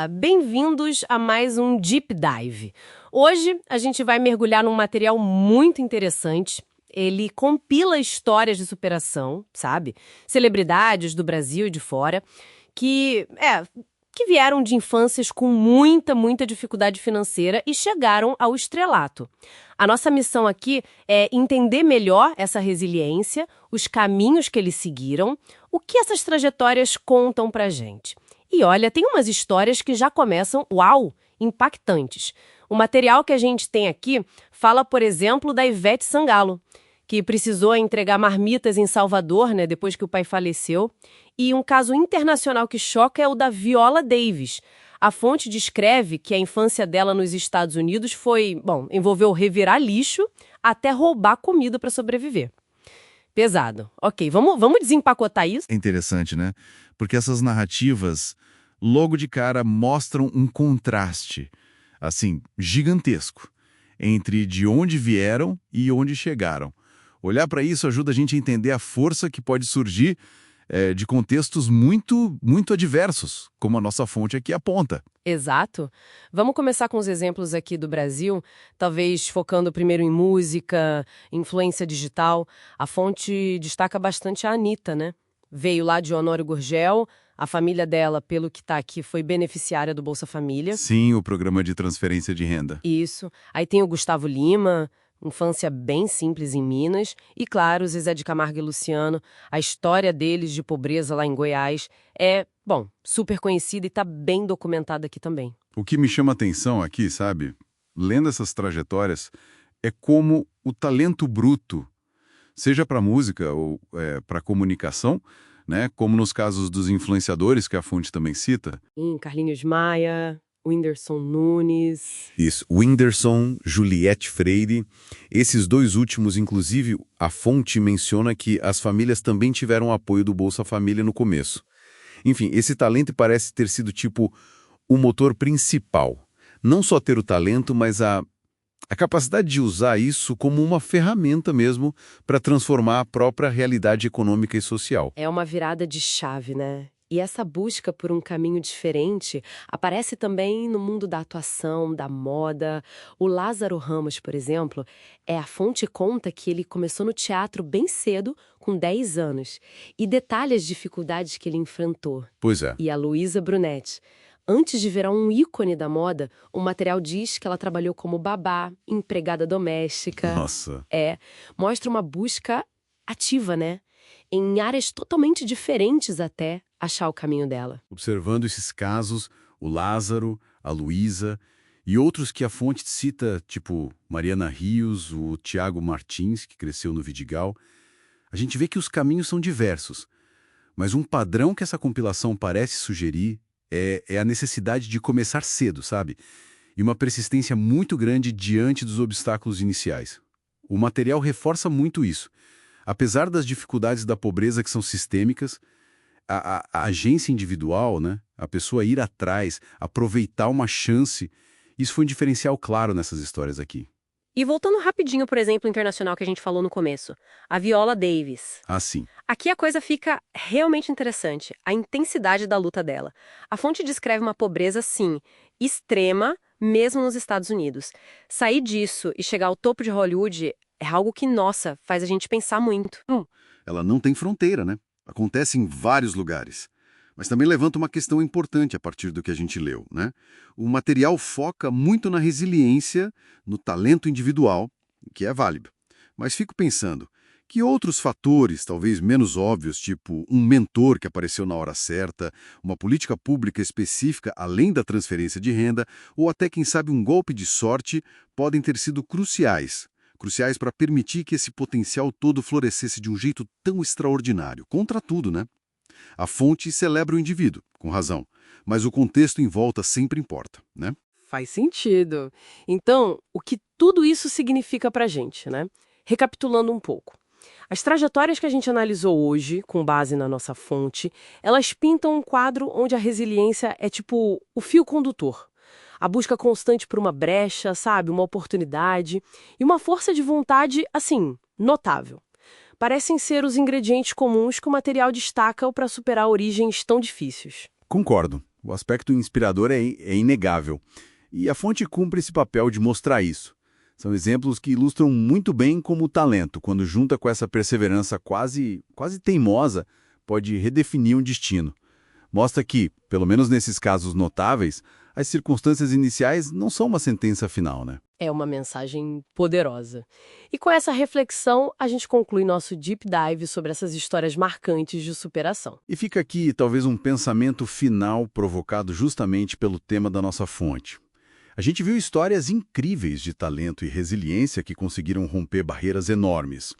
Olá, bem-vindos a mais um Deep Dive. Hoje a gente vai mergulhar num material muito interessante. Ele compila histórias de superação, sabe? Celebridades do Brasil e de fora, que vieram de infâncias com muita dificuldade financeira e chegaram ao estrelato. A nossa missão aqui é entender melhor essa resiliência, os caminhos que eles seguiram, o que essas trajetórias contam pra gente. E olha, tem umas histórias que já começam, impactantes. O material que a gente tem aqui fala, por exemplo, da Ivete Sangalo, que precisou entregar marmitas em Salvador, depois que o pai faleceu. E um caso internacional que choca é o da Viola Davis. A fonte descreve que a infância dela nos Estados Unidos envolveu revirar lixo até roubar comida para sobreviver. Pesado. Ok, vamos desempacotar isso? É interessante, né? Porque essas narrativas, logo de cara, mostram um contraste, assim, gigantesco, entre de onde vieram e onde chegaram. Olhar para isso ajuda a gente a entender a força que pode surgir de contextos muito adversos, como a nossa fonte aqui aponta. Exato. Vamos começar com os exemplos aqui do Brasil, talvez focando primeiro em música, influência digital. A fonte destaca bastante a Anitta, né? Veio lá de Honório Gurgel, a família dela, pelo que está aqui, foi beneficiária do Bolsa Família. Sim, o programa de transferência de renda. Isso. Aí tem o Gustavo Lima, infância bem simples em Minas. E, claro, Zezé de Camargo e Luciano. A história deles de pobreza lá em Goiás é, super conhecida e está bem documentada aqui também. O que me chama a atenção aqui, sabe, lendo essas trajetórias, é como o talento bruto, seja para música ou para comunicação, né, como nos casos dos influenciadores que a fonte também cita. Carlinhos Maia, Whindersson Nunes. Isso, Whindersson, Juliette Freire. Esses dois últimos, inclusive, a fonte menciona que as famílias também tiveram apoio do Bolsa Família no começo. Enfim, esse talento parece ter sido tipo o motor principal. Não só ter o talento, mas a capacidade de usar isso como uma ferramenta mesmo para transformar a própria realidade econômica e social. É uma virada de chave, né? E essa busca por um caminho diferente aparece também no mundo da atuação, da moda. O Lázaro Ramos, por exemplo, a fonte conta que ele começou no teatro bem cedo, com 10 anos, e detalha as dificuldades que ele enfrentou. Pois é. E a Luísa Brunetti. Antes de virar um ícone da moda, o material diz que ela trabalhou como babá, empregada doméstica. Nossa. Mostra uma busca ativa, né? Em áreas totalmente diferentes até achar o caminho dela. Observando esses casos, o Lázaro, a Luísa e outros que a fonte cita, tipo Mariana Rios, o Tiago Martins, que cresceu no Vidigal, a gente vê que os caminhos são diversos. Mas um padrão que essa compilação parece sugerir é a necessidade de começar cedo, sabe? E uma persistência muito grande diante dos obstáculos iniciais. O material reforça muito isso. Apesar das dificuldades da pobreza que são sistêmicas, a agência individual, né, a pessoa ir atrás, aproveitar uma chance, isso foi um diferencial claro nessas histórias aqui. E voltando rapidinho, por exemplo, internacional que a gente falou no começo, a Viola Davis. Ah, sim. Aqui a coisa fica realmente interessante, a intensidade da luta dela. A fonte descreve uma pobreza, sim, extrema, mesmo nos Estados Unidos. Sair disso e chegar ao topo de Hollywood é algo que, nossa, faz a gente pensar muito. Ela não tem fronteira, né? Acontece em vários lugares. Mas também levanta uma questão importante a partir do que a gente leu, né? O material foca muito na resiliência, no talento individual, que é válido. Mas fico pensando, que outros fatores, talvez menos óbvios, tipo um mentor que apareceu na hora certa, uma política pública específica além da transferência de renda, ou até, quem sabe, um golpe de sorte, podem ter sido cruciais para permitir que esse potencial todo florescesse de um jeito tão extraordinário, contra tudo, né? A fonte celebra o indivíduo, com razão, mas o contexto em volta sempre importa, né? Faz sentido. Então, o que tudo isso significa pra gente, né? Recapitulando um pouco. As trajetórias que a gente analisou hoje, com base na nossa fonte, elas pintam um quadro onde a resiliência é tipo o fio condutor. A busca constante por uma brecha, sabe? Uma oportunidade e uma força de vontade, assim, notável. Parecem ser os ingredientes comuns que o material destaca para superar origens tão difíceis. Concordo. O aspecto inspirador é inegável. E a fonte cumpre esse papel de mostrar isso. São exemplos que ilustram muito bem como o talento, quando junta com essa perseverança quase teimosa, pode redefinir um destino. Mostra que, pelo menos nesses casos notáveis, as circunstâncias iniciais não são uma sentença final, né? É uma mensagem poderosa. E com essa reflexão, a gente conclui nosso deep dive sobre essas histórias marcantes de superação. E fica aqui talvez um pensamento final provocado justamente pelo tema da nossa fonte. A gente viu histórias incríveis de talento e resiliência que conseguiram romper barreiras enormes.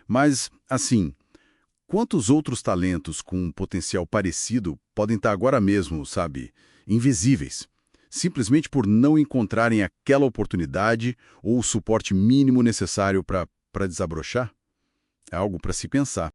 Mas, assim, quantos outros talentos com um potencial parecido podem estar agora mesmo, sabe, invisíveis? Simplesmente por não encontrarem aquela oportunidade ou o suporte mínimo necessário para desabrochar? É algo para se pensar.